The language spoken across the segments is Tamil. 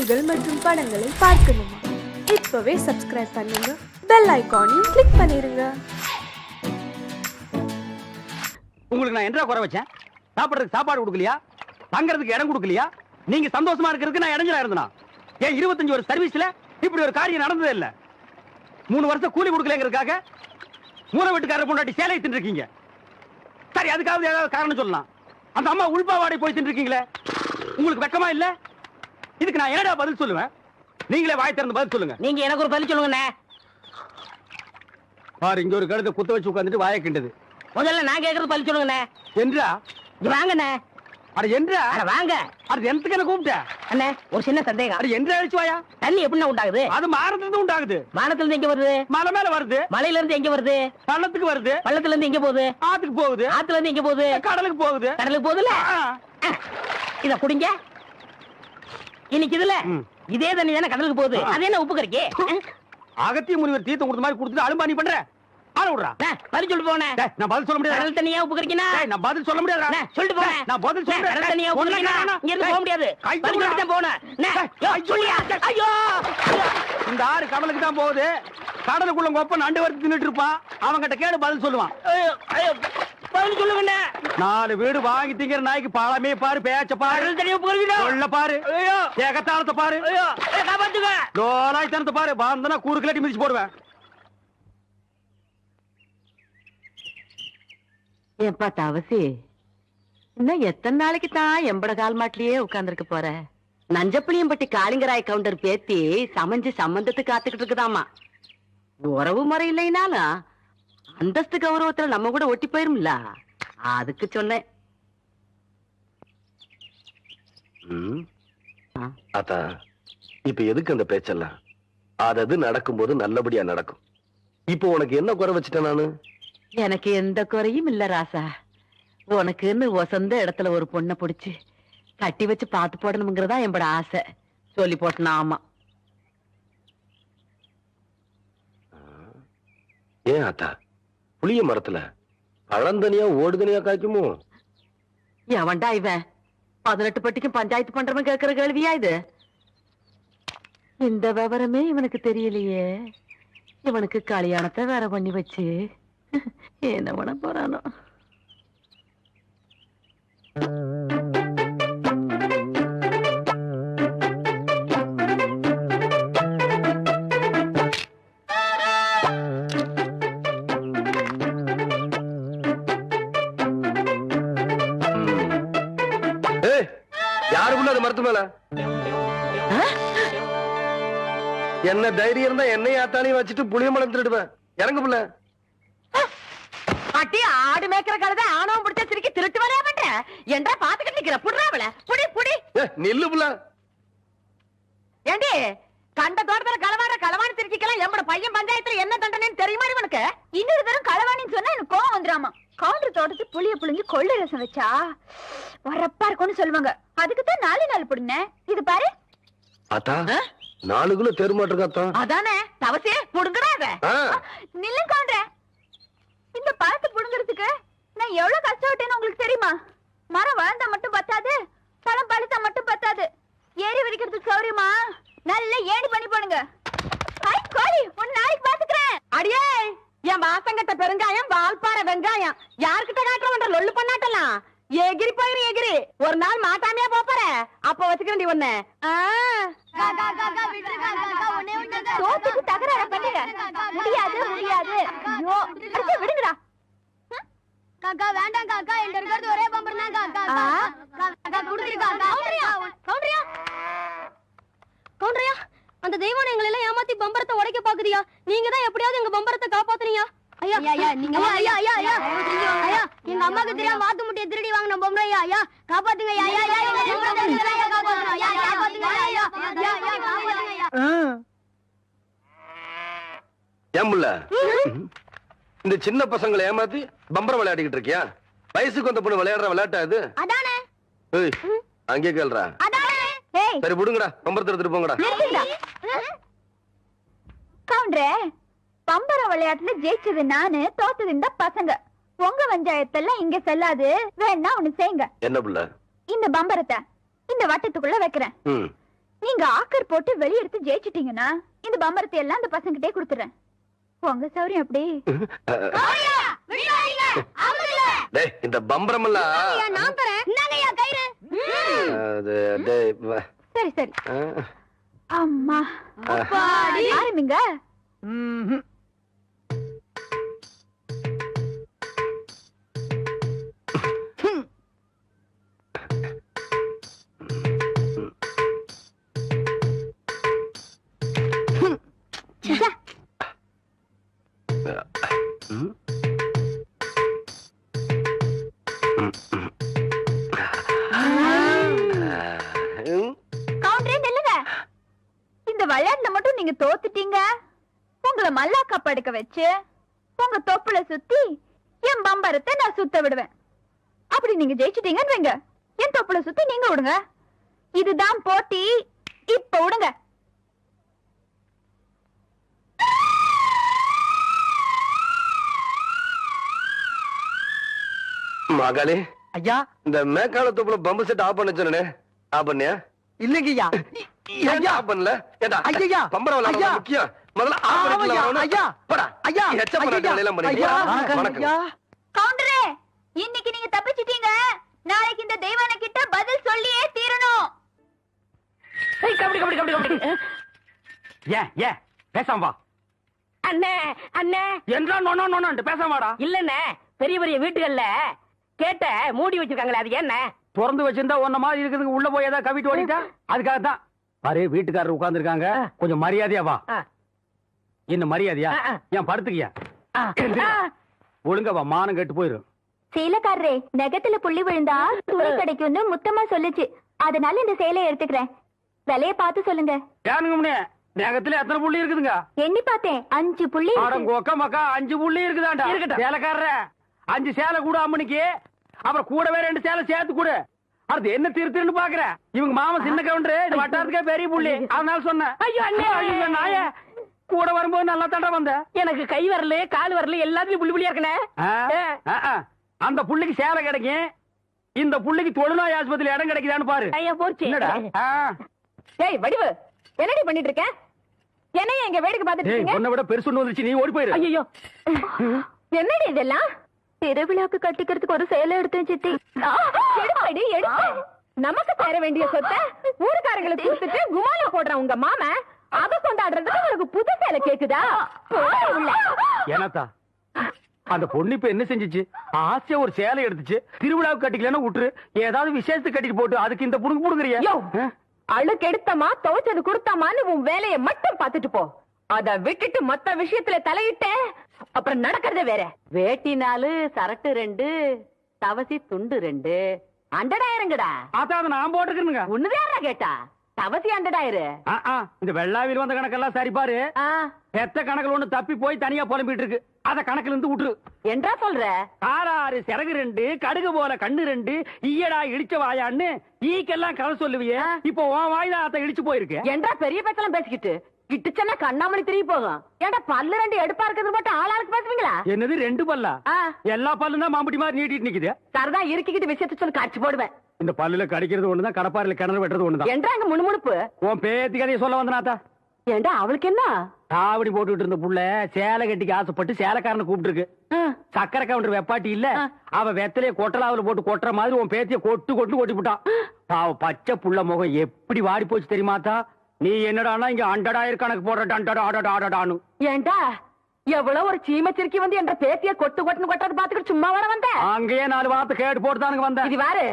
நிகழ்ச்சிகள் மற்றும் படங்களை பார்க்கணுமா? இப்பவே சப்ஸ்கிரைப் பண்ணுங்க, பெல் ஐகானையும் கிளிக் பண்ணிருங்க. உங்களுக்கு நான் என்ன குறை வச்சேன்? சாப்பிடுறதுக்கு சாப்பாடு கொடுக்கலையா? தங்கறதுக்கு இடம் கொடுக்கலையா? நீங்க சந்தோஷமா இருக்கிறதுக்கு நான் இடைஞ்சலா இருந்தனா? ஏன் 25 வருஷ சர்வீஸ்ல இப்படி ஒரு காரியம் நடந்ததே இல்ல. 3 வருஷம் கூலி கொடுக்கலங்கிறதுக்காக மூணு வீட்டுக்காரர் பொண்டாட்டி சேலை தின்னுருக்கீங்க. சரி, அதுக்காவது ஏதாவது காரணம் சொல்லலாம். அந்த அம்மா உள்பாவாடை போய் தின்னுருக்கீங்களே, உங்களுக்கு வெக்கமா இல்ல? இதுக்கு நான் என்னடா பதில் சொல்லுவேன்? நீங்களே வாய் திறந்து பதில் சொல்லுங்க. நீங்க எனக்கு ஒரு பதில் சொல்லுங்க. பாரு, இங்க ஒரு கழுத்தை குத்த வச்சு உட்கார்ந்துட்டு வாயை கிண்டது. முதல்ல நான் கேக்குறது பதில் சொல்லுங்க. என்றா வாங்கண்ணே. அட என்றா? அட வாங்க. அது எனக்கு என்ன கூப்பிட்ட? அண்ணே, ஒரு சின்ன சந்தேகம். அட என்றா அழிச்சு வாயா? தண்ணி எப்படி உண்டாகுது? அது மானத்துல இருந்து உண்டாகுது. வானத்துல இருந்து எங்க வருது? மலை மேல வருது. மலையில இருந்து எங்க வருது? பள்ளத்துக்கு வருது. பள்ளத்துல இருந்து எங்க போகுது? ஆத்துக்கு போகுது. ஆத்துல இருந்து எங்க போகுது? கடலுக்கு போகுது. கடலுக்கு போகுதுல. இத குடிங்க. இன்னைக்கு இதுல இதே தண்ணி தானே கடலுக்கு போகுது. அது என்ன உப்பு கறிக்கு? அகத்திய முனிவர் தீர்த்தம் கொடுத்த மாதிரி கொடுத்துட்டு அலும்பானி பண்ற. ஆள விடுறா. பதில் சொல்லிட்டு போனே. நான் பதில் சொல்ல முடியாது. கடல் தண்ணியா உப்பு கறிக்கினா? நான் பதில் சொல்ல முடியாது. சொல்லிட்டு போனேன். நான் பதில் சொல்றேன். கடல் தண்ணியா உப்பு கறிக்கினா? இங்க இருந்து போக முடியாது. பதில் சொல்லிட்டு போனேன். ஐயோ, இந்த ஆறு கடலுக்கு தான் போகுது. கடலுக்குள்ள கொப்ப நண்டு வறுத்து தின்னுட்டு இருப்பான். அவங்கிட்ட கேடு பதில் சொல்லுவான். பதில் சொல்லுங்க. 4 வீடு வாங்கி திங்கிற நாய்க்கு பழமே பாரு, பேச்ச பாரு, கடல் தண்ணியா உப்பு கறிக்கினா? சொல்ல பாரு, ஏகத்தாளத்தை பாரு, காப்பாத்துங்க. லோலாய்த்தனத்தை பாரு. பாந்தனா கூறு கிளட்டி மிதிச்சு போடுவேன். ஏன்பா தவசி, இன்னும் எத்தனை நாளைக்கு தான் எம்பட கால் மாட்டிலேயே உட்கார்ந்துருக்க போற? நஞ்சப்புளியம்பட்டி காளிங்கராய் கவுண்டர் பேத்தி சமைஞ்சு சம்பந்தத்துக்கு காத்துக்கிட்டு இருக்குதாமா. உறவு முறை இல்லைனாலும் அந்தஸ்து கௌரவத்துல நம்ம கூட ஒட்டி போயிரும்ல, அதுக்கு சொன்னேன். அத்தா, இப்ப எதுக்கு அந்த பேச்செல்லாம்? அது நடக்கும்போது நல்லபடியா நடக்கும். இப்போ உனக்கு என்ன குறை வச்சுட்டேன் நானு? எனக்கு எந்த குறையும் இல்ல ராசா. உனக்குன்னு வசந்த இடத்துல ஒரு பொண்ணை பிடிச்சு கட்டி வச்சு பார்த்து போடணுங்கிறதா என்பட ஆசை. சொல்லி போட்டனா? ஆமா. ஏன் அத்தா, புளிய மரத்துல பழந்தனியா ஓடுதனியா காய்க்குமோ? எவன்டா இவன் 18 பட்டிக்கும் பஞ்சாயத்து பண்றவன் கேட்கிற கேள்வியா இது? இந்த விவரமே இவனுக்கு தெரியலையே. இவனுக்கு கல்யாணத்தை வேற பண்ணி வச்சு என்ன பண்ண போறானோ? யாருக்குள்ள அது மரத்து மேல என்ன தைரியம் இருந்தா என்னையும் ஆத்தாலையும் வச்சுட்டு புளிய மரம் திருடுவேன். இறங்க புள்ள. அட்டி ஆடு மேய்க்கிற கழுதை ஆணவம் பிடிச்ச சிரிக்கி திருட்டு வரையா பண்ற? என்றா பாத்துக்கிட்டு நிக்கிற? புடுறாவல புடி புடி. நில்லு புள்ள. ஏண்டி, கண்ட தோட்டத்துல களவாணி திருச்சிக்கலாம் எம்பட பையன் பஞ்சாயத்துல என்ன தண்டனைன்னு தெரியுமா இவனுக்கு? இன்னொரு தரம் களவாணின்னு சொன்னா எனக்கு கோவம் வந்துராமா. கவுண்டர் தோட்டத்து புளிய புளிஞ்சு கொள்ளை ரசம் வச்சா வரப்பா இருக்கும்னு சொல்லுவாங்க. அதுக்குதான் 4 நாள் புடுங்க. இது பாரு அத்தா, 4 கிலோ தெருமாட்டிருக்கா? அதானே தவசே புடுங்கடாத. நில்லு கவுண்டர். இந்த பழத்தை புடுங்கிறதுக்கு நான் எவ்வளவு கஷ்டப்பட்டேன்னு உங்களுக்கு தெரியுமா? மரம் வளர்ந்தா மட்டும் பத்தாது, பழம் பழுத்தா மட்டும் பத்தாது. ஏறி வரைக்கிறதுக்கு சௌரியமா நல்ல ஏணி பண்ணி போடுங்க. கோழி, ஒரு நாளைக்கு பாத்துக்கிறேன். அடியே, என் வாசங்கட்ட பெருங்காயம், வால்பாறை வெங்காயம் யாருக்கிட்ட காட்டுறவன் லொல்லு பண்ணாட்டலாம். எகிரி போயிரு எகிரி. ஒரு நாள் மாட்டாமையா போற. அப்ப வச்சுக்கிறேன் ஒண்ணு. சோத்துக்கு தகராறு பண்ணுங்க. முடியாது முடியாது. ஐயோ, அடிச்சு விடுங்கடா. காக்கா வேண்டாம் காக்கா, என்கிட்ட இருக்கிறது ஒரே பம்பர் தான் காக்கா. காக்கா குடுத்துருக்கா. கவுண்டரியா கவுண்டரியா, அந்த தெய்வம் எங்களை எல்லாம் ஏமாத்தி பம்பரத்தை உடைக்க பாக்குதியா? நீங்க தான் எப்படியாவது எங்க பம்பரத்தை காப்பாத்துறீங்க. ஐயா ஐயா, நீங்க ஐயா ஐயா ஐயா ஐயா, எங்க அம்மாக்கு தெரியாம வாத்து முட்டைய திருடி வாங்கின பொம்பளை. ஐயா ஐயா காப்பாத்துங்க. ஐயா ஐயா ஐயா காப்பாத்துங்க. ஐயா காப்பாத்துங்க. ஐயா ஐயா காப்பாத்துங்க. ஏன் புள்ள, இந்த சின்ன பசங்களை ஏமாத்தி பம்பரம் விளையாடிக்கிட்டு இருக்கியா? வயசுக்கு வந்த பொண்ணு விளையாடுற விளையாட்டா இது? அதானே. அங்கே கேள்றா. சரி விடுங்கடா, பம்பரத்தை எடுத்துட்டு போங்கடா. கவுண்டரே, பம்பர விளையாட்டுல ஜெயிச்சது நானு, தோத்தது இந்த பசங்க. உங்க பஞ்சாயத்தெல்லாம் இங்க செல்லாது. வேணா ஒண்ணு செய்யுங்க. என்ன புள்ள? இந்த பம்பரத்தை இந்த வட்டத்துக்குள்ள வைக்கிறேன். நீங்க ஆக்கர் போட்டு வெளியெடுத்து ஜெயிச்சிட்டீங்கன்னா இந்த பம்பரத்தை எல்லாம் அந்த பசங்கிட்டே கொடுத்துறேன். உங்க சௌரியம் அப்படி. டேய் இந்த பம்பரம் எல்லாம் நான் தரேன். இந்தாங்கய்யா கயிறு. சரி சரி. அம்மா ஆரம்பிங்க. இந்த விளையாட்டுல மட்டும் நீங்க தோத்துட்டீங்க. உங்களை மல்லாக்கா படுக்க வச்சு உங்க தொப்புல சுத்தி என் பம்பரத்தை நான் சுத்த விடுவேன். அப்படி நீங்க ஜெயிச்சிட்டீங்கன்னு வைங்க, என் தொப்புல சுத்தி நீங்க விடுங்க. இதுதான் போட்டி. இப்ப விடுங்க. மகளே ஐயா இந்த மேக்கால தொப்புல பம்பு செட் ஆஃப் பண்ண சொன்னே, ஆஃப் பண்ணியா? இல்லைங்கய்யா. ஏன் ஆஃப் பண்ணல? ஏண்டா ஐயா பம்பரம் விளையாட முக்கியம். முதல்ல ஆஃப் பண்ணிக்கலாம். ஐயா போடா ஐயா எச்ச பண்ண எல்லாம் பண்ணியா? வணக்கம். கவுண்டரே, இன்னைக்கு நீங்க தப்பிச்சிட்டீங்க. நாளைக்கு இந்த தெய்வான கிட்ட பதில் சொல்லியே தீரணும். கபடி கபடி கபடி கபடி. ஏன் பேசாம வா. அண்ணே அண்ணே என்றா நோனோ நோனோ பேசாமடா. இல்லண்ணே, பெரிய பெரிய வீட்டுகள்ல கேட்ட மூடி வச்சிருக்காங்களே, அது என்ன? திறந்து வச்சிருந்தா ஒன்ன மாதிரி இருக்குதுங்க, உள்ள போய் ஏதாவது கவிட்டு ஓடிட்டா அதுக்காகத்தான். பாரு வீட்டுக்காரர் உட்கார்ந்து இருக்காங்க, கொஞ்சம் மரியாதையா வா. என்ன மரியாதையா? ஏன் படுத்துக்கியா? ஒழுங்க வா, மானம் கெட்டு போயிரும். சேலக்காரரே, நெகத்துல புள்ளி விழுந்தா துணி கிடைக்கும்னு முத்தமா சொல்லுச்சு. அதனால இந்த சேலையை எடுத்துக்கிறேன். விலைய பார்த்து சொல்லுங்க. ஏனுங்க முன்னே நகத்துல எத்தனை புள்ளி இருக்குதுங்க? எண்ணி பார்த்தேன், 5 புள்ளி. கொக்க மக்கா 5 புள்ளி இருக்குதாண்டா. சேலைக்காரர 5 சேலை கூட அம்மனுக்கு, அப்புறம் கூடவே 2 சேலை சேர்த்து கூட. அடுத்து என்ன திருத்துன்னு பாக்குற? இவங்க மாமா சின்ன கவுண்டரு, இந்த வட்டாரத்துக்கே பெரிய புள்ளி. அதனால சொன்னேன். ஐயோ அண்ணே, ஐயோ நாய கூட வரும்போது நல்லா தாண்டா வந்த. எனக்கு கை வரல கால் வரல எல்லாத்துலயும் புள்ளி புள்ளியா இருக்கனே. அந்த புள்ளிக்கு சேலை கிடைக்கும், இந்த புள்ளிக்கு தொழுநோய் ஆஸ்பத்திரி இடம் கிடைக்குதான்னு பாரு. ஐயா போச்சு. என்னடா? ஏய் வடிவு, என்னடி பண்ணிட்டு இருக்க? என்னைய எங்க வேடிக்கை பார்த்துட்டு இருக்கீங்க? உன்னை விட பெருசு ஒண்ணு வந்துச்சு, நீ ஓடி போயிரு. ஐயோ என்னடி இதெல்லாம்? திருவிழாக்கு கட்டிக்கிறதுக்கு ஒரு சேலை எடுத்தேன் சித்தி. எடுப்படி எடுப்பு. நமக்கு தர வேண்டிய சொத்தை ஊருக்காரங்களுக்கு கொடுத்துட்டு குமாலா போடுறான் உங்க மாமா. அத கொண்டாடுறதுக்கு உங்களுக்கு புது சேலை கேக்குதா? ஏனாத்தா அந்த பொண்ணு இப்ப என்ன செஞ்சுச்சு? ஆசையா ஒரு சேலை எடுத்துச்சு, திருவிழாவுக்கு கட்டிக்கலன்னா விட்டுரு, ஏதாவது விசேஷத்துக்கு கட்டிட்டு போட்டு அதுக்கு இந்த புடுங்க புடுங்குறியா? அழுக்கு எடுத்தமா துவைச்சது கொடுத்தாமான்னு உன் வேலையை மட்டும் பாத்துட்டு போ. அத விட்டுட்டு மத்த விஷயத்துல தலையிட்ட அப்புறம் நடக்கிறதே வேற. வேட்டி 4, சரட்டு 2, தவசி துண்டு 2, அண்டடாயிரங்கடா. அதான் நான் போட்டுக்கிறேனுங்க. ஒண்ணுதான் கேட்டா தவசி அண்டடாயிரு. இந்த வெள்ளாவில் வந்த கணக்கெல்லாம் சரி பாரு. எத்த கணக்குல ஒண்ணு தப்பி போய் தனியா புலம்பிட்டு இருக்கு, அத கணக்குல இருந்து விட்டுரு. என்றா சொல்ற? 6 சிறகு 2, கடுகு போல கண்ணு 2, ஈயடா இடிச்ச வாயான்னு ஈக்கெல்லாம் கதை சொல்லுவியே. இப்போ உன் வாயில அத இடிச்சு போயிருக்கு. என்றா பெரிய பேச்செல்லாம் பேசிக்கிட்டு கிட்டுச்சன்னா கண்ணாமணி திரும்பி போகும். ஏன்டா பல்லு 2 எடுப்பா இருக்கிறது மட்டும் ஆளாளுக்கு பேசுவீங்களா? என்னது 2 பல்லா? எல்லா பல்லும் தான் மாம்பட்டி மாதிரி நீட்டிட்டு நிக்குது. சரதா இருக்கிட்டு விஷயத்த சொல்லி காட்சி போடுவேன். இந்த பல்லுல கடிக்கிறது ஒண்ணுதான், கடப்பாரில கிணறு வெட்டுறது ஒண்ணுதான். என்றாங்க முணுமுணுப்பு. உன் பேத்தி கதையை சொல்ல வந்தனாத்தா. ஏண்டா அவளுக்கு என்ன? காவடி போட்டுட்டு இருந்த புள்ள சேலை கட்டிக்கு ஆசைப்பட்டு சேலைக்காரனை கூப்பிட்டு இருக்கு. சக்கரை கவுண்டர் வெப்பாட்டி இல்ல, அவ வெத்தலைய கொட்டலாவில போட்டு கொட்டுற மாதிரி உன் பேத்திய கொட்டி போட்டான். பாவ பச்சை புள்ள முகம் எப்படி வாடி போச்சு தெரியுமாத்தா? நீ என்னடானா இங்க அண்டடாயிரம் கணக்கு போடுறான்னு. ஏண்டா எவ்வளவு ஒரு சீமச்சிருக்கி வந்து என்ற பேத்திய கொட்டுன்னு கொட்டாது பாத்துக்கிட்டு சும்மா வர வந்த? அங்கேயே 4 வார்த்தை கேட்டு போட்டுதானுங்க வந்தேன். இது வேறு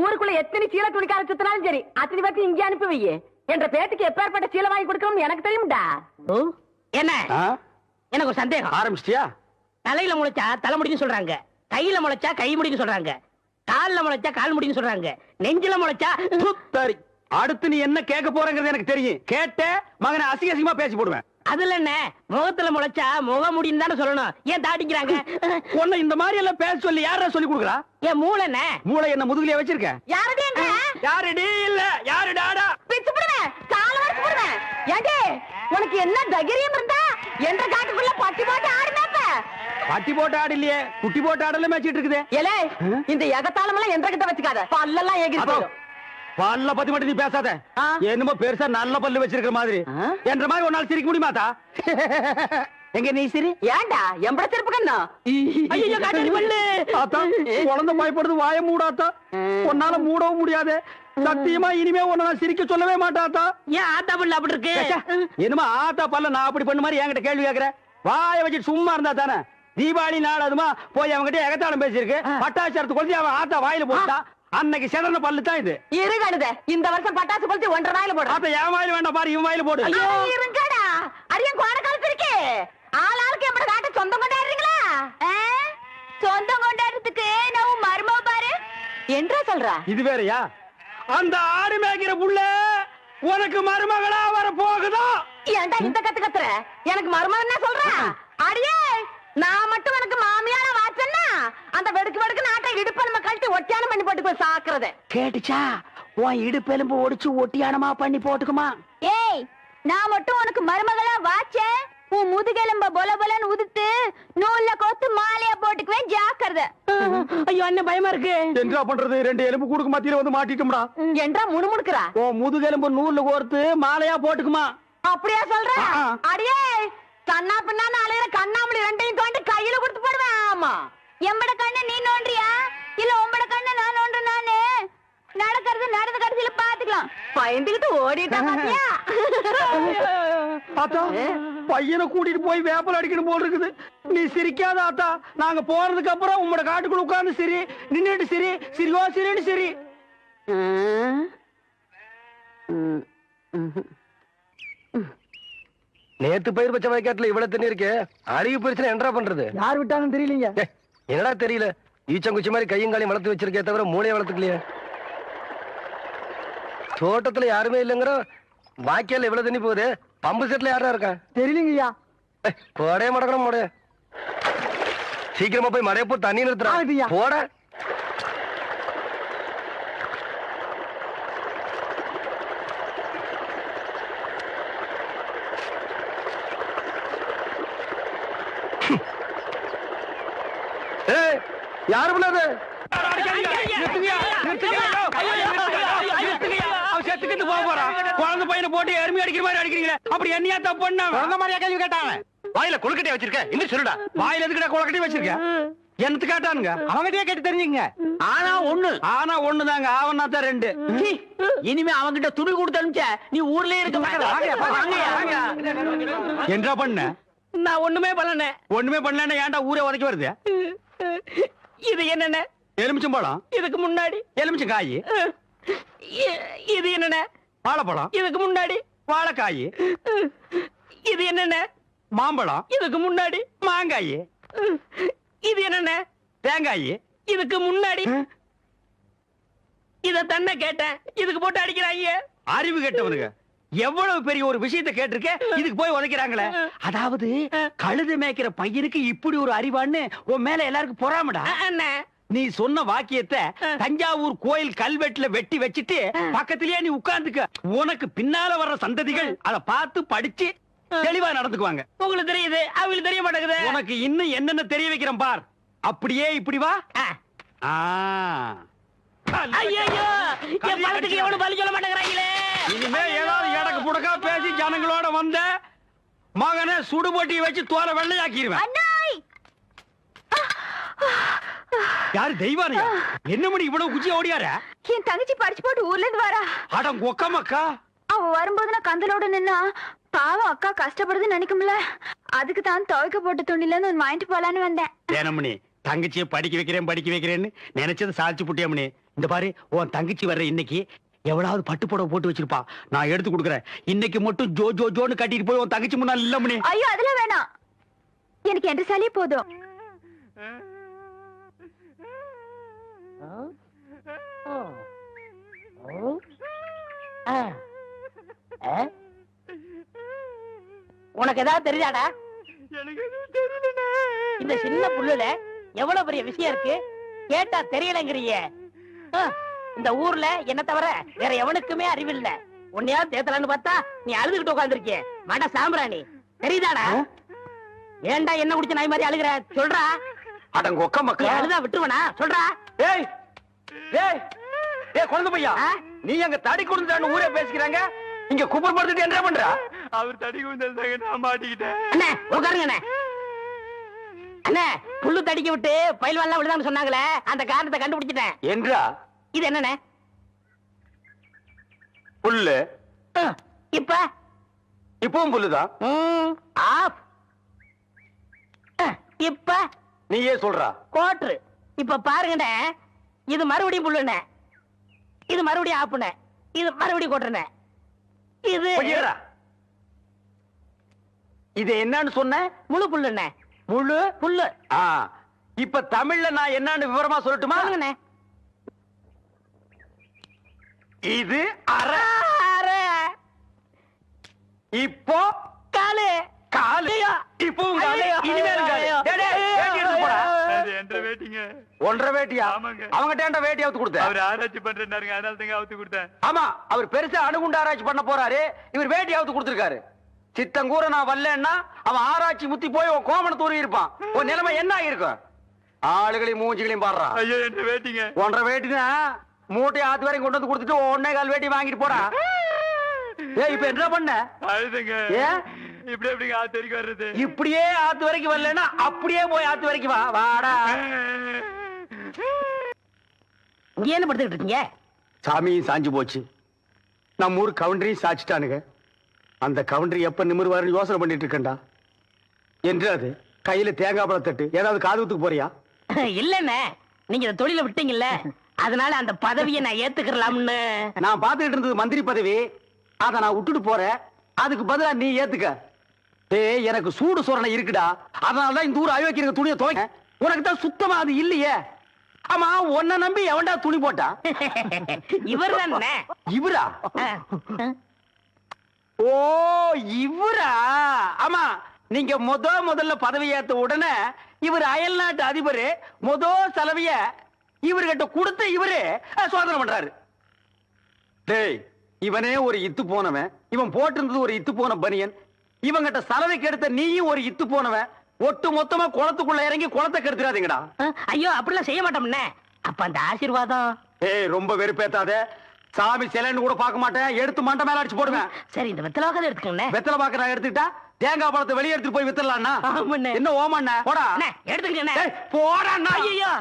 ஊருக்குள்ள எத்தனை சீலை துணிக்கார சுத்தினாலும் சரி, அத்தனை பேர்த்து இங்கே அனுப்பி வையே. என்ற பேத்துக்கு எப்பேற்பட்ட சீலை வாங்கி கொடுக்கணும்னு எனக்கு தெரியும்டா. என்ன எனக்கு ஒரு சந்தேகம். ஆரம்பிச்சிட்டியா? தலையில முளைச்சா தலைமுடின்னு சொல்றாங்க, கையில முளைச்சா கை முடின்னு சொல்றாங்க, கால்ல முளைச்சா கால் முடின்னு சொல்றாங்க, நெஞ்சில முளைச்சா சரி. அடுத்து நீ என்ன கேட்க போறங்கிறது எனக்கு தெரியும். கேட்ட மகனை அசிங்கமா பேசி போடுவேன். அதுல என்ன முகத்துல முளைச்சா முக முடின்னு தானே சொல்லணும். ஏன் தாடிக்கிறாங்க? உன்னை இந்த மாதிரி எல்லாம் பேச சொல்லி யாரா சொல்லி கொடுக்குறா? ஏன் மூளை என்ன? மூளை என்ன முதுகுலயே வச்சிருக்க? யாருடி யாருடி இல்ல யாருடாடா பிச்சு போடுவேன், கால வரைச்சு போடுவேன். ஏண்டி உனக்கு என்ன தைரியம் இருந்தா என்ற காட்டுக்குள்ள பட்டி போட்டு ஆடுனாப்ப? பட்டி போட்டு ஆடு இல்லையே, குட்டி போட்டு ஆடல மேய்ச்சிட்டு இருக்குது. ஏலே இந்த எகத்தாளம் எல்லாம் என்ற கிட்ட வச்சுக்காத, பல்லெல்லாம் ஏகிட்டு போயிடும். பல்ல பத்தி மட்டும் நீ பேசாத. ஆ. என்னமோ பெருசா நல்ல பல்லு வச்சிருக்கிற மாதிரி. ஆ? என்ற மாதிரி ஒரு நாள் சிரிக்க முடியுமாத்தா? எங்க நீ சிரி. ஏண்டா எம்பட செருப்பு கண்ணா? ஐயோ, காட்டாடி பல்லு. ஆத்தா, குழந்தை பயப்படுது, வாய மூடாத்தா. உன்னால மூடவும் முடியாது. சத்தியமா இனிமே உன்னை நான் சிரிக்க சொல்லவே மாட்டாத்தா. ஏன் ஆத்தா பல்லு அப்படி இருக்கு? என்னமா ஆத்தா பல்ல நான் அப்படி பண்ண மாதிரி என்கிட்ட கேள்வி கேக்குற? வாய வச்சுட்டு சும்மா இருந்தா தானே. தீபாவளி நாள் அதுமா போய் அவன்கிட்ட எகத்தாளம் பேசியிருக்கு. பட்டாசு கொளுத்தி அவன் ஆத்தா வாயில போட்டா. அன்னைக்கு செதன பல்லு தான் இது. இருங்கடுத, இந்த வருஷம் பட்டாசு கொளுத்தி 1.5 வாயில போடு. ஆத்தா என் வாயில வேண்டாம் பாரு, இவன் வாயில போடு. ஐயோ இருங்கடா, அரியன் கோட காலத்து இருக்கே. ஆளாளுக்கு எம்பட காட்ட சொந்தம் கொண்டாடுறீங்களா? சொந்தம் கொண்டாடுறதுக்கு நான் மருமக பாரு. என்றா சொல்றா? இது வேறயா? அந்த ஆடு மேய்க்கிற புள்ள உனக்கு மருமகளா வர போகுதா? ஏன்டா இந்த கத்து கத்துற? எனக்கு மருமகன் என்ன சொல்ற? அடியே, நான் மட்டும் எனக்கு மாமியார வாச்சன்னா அந்த வெடுக்கு வெடுக்கு நாட்டை இடுப்ப நம்ம கழட்டி ஒட்டியானம் பண்ணி போட்டு போய் சாக்குறத கேட்டுச்சா? உன் இடுப்பெலும்பு ஒடிச்சு ஒட்டியானமா பண்ணி போட்டுக்குமா? ஏய், நான் மட்டும் உனக்கு மருமகளா வாச்சேன், உன் முதுகெலும்ப பொல பொலன்னு உதுத்து நூல்ல கோத்து மாலையா போட்டுக்குவேன், ஜாக்கிரதை. ஐயோ என்ன பயமா இருக்கு. என்ன பண்றது? 2 எலும்பு கூடுக்கு மத்தியில வந்து மாட்டிட்டோம்டா. என்றா முணுமுணுக்குறா? உன் முதுகெலும்பு நூல்ல கோர்த்து மாலையா போட்டுக்குமா? அப்படியா சொல்ற? ஆ. அடியே, கண்ணா பின்னான்னு அலையிற கண்ணாமணி 2ஐயும் தோண்டி கையில கொடுத்து போடுவேன். ஆமா, எம்பட கண்ணு நீ நோண்டியா இல்ல உம்பட கண்ணு நான் நோண்டு? நானு நடக்கிறது நடந்த கடைசியில பாத்துக்கலாம். பயந்துகிட்டு ஓடிட்டா பாத்தியா? ஆத்தா, பையனை கூட்டிட்டு போய் வேப்பல் அடிக்கணும் போல் இருக்குது. நீ சிரிக்காத ஆத்தா. நாங்க போறதுக்கு அப்புறம் உங்களோட காட்டுக்குள்ள உட்கார்ந்து சிரி, நின்னுட்டு சிரி, சிரிவா சிரின்னு சிரி. நேத்து பயிர் வச்ச வயக்காட்டுல இவ்வளவு தண்ணி இருக்கு. அருவி போயிருச்சுன்னா என்னடா பண்றது? யார் விட்டாங்கன்னு தெரியலீங்க. ஏய், என்னடா தெரியல? ஈச்சங்குச்சி மாதிரி கையும் காலையும் வளர்த்து வச்சிருக்கே தவிர மூளையை வளர்த்துக்கலையே. தோட்டத்துல யாருமே இல்லைங்கிற வாய்க்கால இவ்வளவு தண்ணி போகுது. பம்பு செட்ல யாரா இருக்கா? தெரியலீங்கய்யா. போடே மடக்கணும் போட. சீக்கிரமா போய் மடைய போ, தண்ணி ஆகுதுய்யா. நிறுத்துறா போட. ஏய், யாரு பண்ணாது? குழந்தை பையனை போட்டு எருமை அடிக்கிற மாதிரி அடிக்கிறீங்களே, அப்படி என்னையா தப்பு பண்ண? குழந்தை மாதிரியா கேள்வி கேட்டாங்க? வாயில கொழுக்கட்டையா வச்சிருக்க? இன்னும் சொல்லுடா. வாயில எதுக்குடா குளக்கட்டி வச்சிருக்க? என்னத்து கேட்டானுங்க? அவங்கிட்டயே கேட்டு தெரிஞ்சுங்க. ஆனா ஒண்ணுதாங்க, ஆவனா தான் 2. இனிமே அவங்கிட்ட துணி கொடுத்து அனுப்பிச்ச நீ ஊர்லயே இருக்க என்ன பண்ண? நான் ஒண்ணுமே பண்ணல. ஒண்ணுமே பண்ணலன்னா ஏன்டா ஊரே உதைக்க வருது? இது என்னென்ன? எலுமிச்சம்பழம். இதுக்கு முன்னாடி எலுமிச்சங்காய். இது என்னென்ன? வாழைப்பழம். இதுக்கு முன்னாடி வாழைக்காய். இது என்னென்ன? மாம்பழம். இதுக்கு முன்னாடி மாங்காய். இது என்னென்ன? தேங்காய். இதுக்கு முன்னாடி இத தன்ன கேட்டேன், இதுக்கு போட்டு அடிக்கிறாங்க. அறிவு கெட்டவனுங்க. எவ்வளவு பெரிய ஒரு விஷயத்தை கேட்டிருக்க, இதுக்கு போய் உதைக்கிறாங்களே. அதாவது கழுது மேய்க்கிற பையனுக்கு இப்படி ஒரு அறிவான்னு உன் மேல எல்லாருக்கும் பொறாமடா. அண்ணே, நீ சொன்ன வாக்கியத்தை தஞ்சாவூர் கோயில் கல்வெட்டுல வெட்டி வச்சிட்டு பக்கத்திலேயே நீ உட்கார்ந்துக்க. உனக்கு பின்னால வர்ற சந்ததிகள் அதை பார்த்து படிச்சு தெளிவா நடந்துக்குவாங்க. உங்களுக்கு தெரியுது, அவங்களுக்கு தெரிய மாட்டேங்குது. உனக்கு இன்னும் என்னென்ன தெரிய வைக்கிறேன் பார். அப்படியே இப்படி வா. ஐயோ, என் பணத்துக்கு எவ்வளவு பலி சொல்ல மாட்டேங்கிறாங்களே. இனிமே ஏதாவது எடக்கு புடக்கா பேசி ஜனங்களோட வந்த மகனை சுடுபொட்டி வச்சு தோலை வெள்ளையாக்கிடுவேன். அண்ணாய், யாரு தெய்வானியா? என்ன மணி இவ்வளவு குச்சி ஓடியார? என் தங்கச்சி படிச்சு போட்டு ஊர்ல இருந்து வரா. அடம் கொக்கமக்கா. அவ வரும்போது நான் கந்தலோட நின்னா பாவம் அக்கா கஷ்டப்படுதுன்னு நினைக்கும்ல, அதுக்கு தான் துவைக்க போட்ட துணில இருந்து வாங்கிட்டு போலான்னு வந்தேன். ஏனமணி, தங்கச்சியை படிக்க வைக்கிறேன்னு நினைச்சது சாதிச்சு புட்டியமணி. இந்த பாரு, உன் தங்கச்சி வர்ற இன்னைக்கு எவ்வளவு பட்டு புடவை போட்டு வச்சிருப்பா. நான் எடுத்து கொடுக்குறேன். இன்னைக்கு மட்டும் ஜோ ஜோ ஜோன்னு கட்டிட்டு போய் உன் தங்கச்சி முன்னாள் இல்லமணி. ஐயோ, அதெல்லாம் வேணாம். எனக்கு என்ற சாலியே போதும். உனக்கு ஏதாவது தெரியாதா? இந்த சின்ன புல்லுல எவ்வளவு பெரிய விஷயம் இருக்கு, கேட்டா தெரியலங்கிறியே. இந்த ஊர்ல என்ன தவிர வேற எவனுக்குமே அறிவில்ல. உன்னையா தேத்தலான்னு பார்த்தா நீ அழுதுகிட்டு உட்கார்ந்துருக்கிய. மட சாம்பிராணி, தெரியுதாடா? ஏன்டா என்ன குடிச்ச நாய் மாதிரி அழுகுற? சொல்றா. அடம் கொக்கமக்கா. அழுதா விட்டுருவனா? சொல்றா. ஏய் ஏய் ஏய், குழந்தை பையா, நீ அங்க தடி கொடுத்தான்னு ஊரே பேசிக்கிறாங்க, இங்க குப்பர் படுத்துட்டு என்ன பண்றா? அவர் தடி குந்தல் நான் மாட்டிக்கிட்டேன். அண்ணே உட்காருங்க அண்ணே. அண்ணே புல்லு தடிக்க விட்டு பயில்வான்லாம் விழுதான்னு சொன்னாங்களே, அந்த காரணத்தை கண்டுபிடிச்சிட்டேன். என்றா இது என்னண்ணே? புல்லு. இப்ப இப்பவும் புல்லுதான். ஆஃப். இப்ப நீயே சொல்றா. கோட்ரு. இப்ப பாருங்கண்ணே, இது மறுபடியும் புல்லுண்ணே, இது மறுபடியும் ஆப்புண்ணே, இது மறுபடியும் கோட்டுறண்ணே. இது கொஞ்சம் இது என்னன்னு சொன்ன? முழு புல்லுண்ணே. முழு புல்லு. இப்ப தமிழ்ல நான் என்னன்னு விவரமா சொல்லட்டுமா? சொல்லுங்கண்ணே. இது அரை. இப்போ காலு. காலு. இப்பவும் காலு. ஐயோ. இனிமேலும் காலு. ஐயோ. டேய், டேய், வேட்டி எடுத்து போடா. அது என்ற வேட்டிங்க. ஒன்றரை வேட்டியா? ஆமாங்க. அவங்ககிட்ட வேட்டி அவுத்து கொடுத்த. அவர் ஆராய்ச்சி பண்றாருங்க, அதனால தாங்க அவுத்து கொடுத்தேன். ஆமா, அவர் பெருசா அணுகுண்டு ஆராய்ச்சி பண்ண போறாரு, இவர் வேட்டி அவுத்து கொடுத்திருக்காரு. சித்தங்கூர நான் வரலன்னா அவன் ஆராய்ச்சி முத்தி போய் உன் கோமண தூரி இருப்பான். உன் நிலைமை என்ன ஆகிருக்கும்? ஆளுகளையும் மூஞ்சிகளையும் பாடுறா. ஐயோ என்ற வேட்டிங்க. ஒன்றரை வேட்டினா மூட்டையை ஆத்து வரைக்கும் கொண்டு வந்து கொடுத்துட்டு 1.25 வேட்டி வாங்கிட்டு போடா. ஏய், இப்ப என்ன பண்ண? அழுதுங்க. ஏன் இப்படி எப்படிங்க ஆத்து வரைக்கும் வர்றது? இப்படியே ஆத்து வரைக்கும் வரலன்னா அப்படியே போய் ஆத்து வரைக்கும் வா. வாடா. இங்க என்ன படுத்துக்கிட்டு இருக்கீங்க? சாமியும் சாஞ்சு போச்சு, நம்ம ஊர் கவுண்டரையும் சாச்சிட்டானுங்க. அந்த கவுண்டரி எப்ப நிமிர்வாருன்னு யோசனை பண்ணிட்டு இருக்கேன்டா. என்று அது கையில தேங்காய் பழம் தட்டு, ஏதாவது காதுகுத்துக்கு போறியா? இல்லண்ணே, நீங்க இந்த தொழில விட்டீங்கல்ல, அதனால அந்த பதவியை நான் ஏத்துக்கலாம்னு. நான் பாத்துக்கிட்டு இருந்தது மந்திரி பதவி, அத நான் விட்டுட்டு போறேன். அதுக்கு பதிலா நீ ஏத்துக்க. ஏய், எனக்கு சூடு சொரணை இருக்குடா, அதனாலதான் இந்த ஊர் அயோக்கிய துணியை துவைக்க. உனக்கு தான் சுத்தமா அது இல்லையே. ஆமா, உன்னை நம்பி எவன்டா துணி போட்டா? இவர் தானே. இவரா? ஓ, இவரா? ஆமா, நீங்க முதல்ல பதவி ஏத்த உடனே இவர் அயல் நாட்டு அதிபர் செலவிய இவர்கிட்ட கொடுத்து இவரு சோதனை பண்றாரு. டேய், இவனே ஒரு இத்து போனவன், இவன் போட்டிருந்தது ஒரு இத்து போன பனியன், இவங்கிட்ட சலவைக்கு எடுத்த நீயும் ஒரு இத்து போனவன். ஒட்டு மொத்தமா குளத்துக்குள்ள இறங்கி குளத்தை கெடுத்துறாதீங்கடா. ஐயோ, அப்படிலாம் செய்ய மாட்டோம்னே. அப்ப அந்த ஆசீர்வாதம். ஏய், ரொம்ப வெறுப்பேத்தாத. சாமி சிலைன்னு கூட பார்க்க மாட்டேன், எடுத்து மண்டை மேல அடிச்சு போடுவேன். சரி, இந்த வெத்தலை வாக்காத எடுத்துக்கோண்ணே. வெத்தலை பாக்க நான் எடுத்துக்கிட்டா தேங்காய் பழத்தை வெளியே எடுத்துட்டு போய் வித்தரலாம்னா? என்ன ஓமண்ண? போடா. எடுத்துக்கிட்டே போடா. ஐயோ,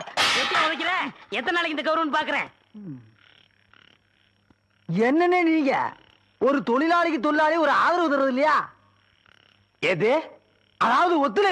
எப்படி உதைக்கிற? எத்தனை நாளைக்கு இந்த கௌரவம் பாக்குறேன்? என்னன்னு நீங்க ஒரு தொழிலாளிக்கு தொழிலாளி ஒரு ஆதரவு தர்றது இல்லையா? எது? அதாவது ஒத்துழை